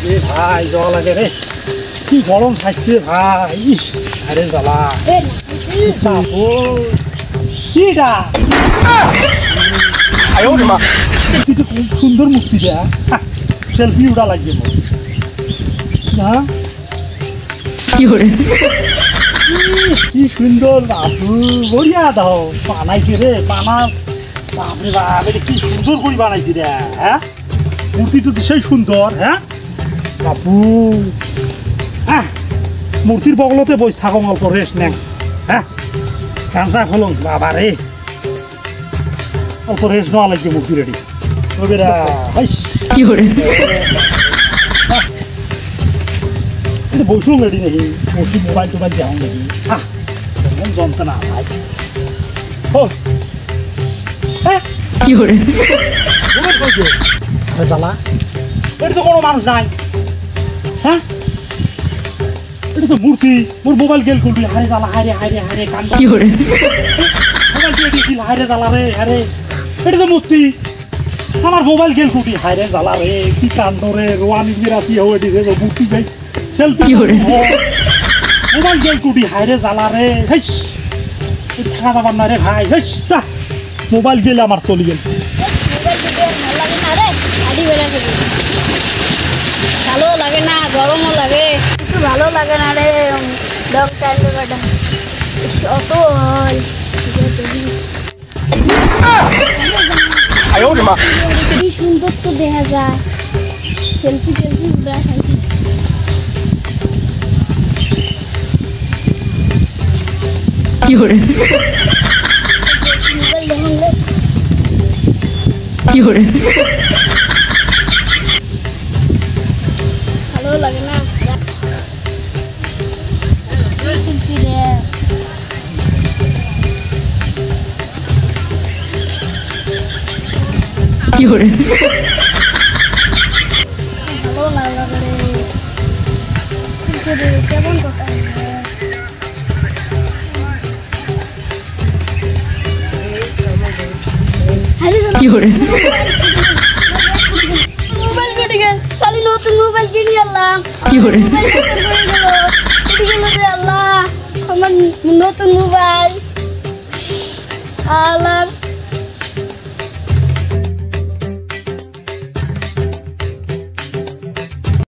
এ ভাই জল লাগে রে, কি গরম থাকছে ভাই। আরে জ্বালা কিটা তুই তো খুব সুন্দর মুক্তি দেয়া, সেলফি উঠা লাগবে না। কি সুন্দর বাবু, বড়িয়া দাও বানাইছে রে। বাপরে বাপ, এটা কি সুন্দর করে বানাইছে রে। হ্যাঁ মূর্তি তো সেই সুন্দর। হ্যাঁ বাবু, হ্যাঁ মূর্তির বগলতে বই থাকো, অল্প রেস্ট নেন। হ্যাঁ গামছা খোলং বাবা রে, অল্প রেস্ট নেওয়া লাগবে মূর্তি রেডি। বসুন রেডি নাকি মূর্তি, মোবাইল টোবাইল দেওয়া নাকি। হ্যাঁ যন্ত্রণা ভাই। জ্বালা, এটা তো কোনো মানুষ নাই। হ্যাঁ এটা তো মূর্তি, মোর মোবাইল গেল করবি। হারে জ্বালা, হারে হারে হারে কান মোবাইল দিয়ে দিয়েছিল। হারে জ্বালা রে, হারে এটা তো মূর্তি, আমার মোবাইল গেল কুটি। হারে জ্বালা রে, কি কান্দ রে, রোয়ানি রাতি হয়ে দিছে মূর্তি যাই সেলফি মোবাইল গেল কুটি। হারে জ্বালা রে, হেস থাকা যাবার না রে ভাই। হেস মোবাইল গেলে আমার চলে গেল। ভালো লাগে না, গরমও লাগে, কিছু ভালো লাগে না রে। অত সুন্দর তো দেখা যায়, সেলফি টেলফি উঠা খাইছি। ভালো লাগে না সেলফি রে। ভালো লাগে রে সেলফি রে, কেমন কথা। মোবাইল কেটে গেল, খালি নতুন মোবাইল কিনে আনলাম। আল্লাহ আমার নতুন মোবাইল। আল্লাহ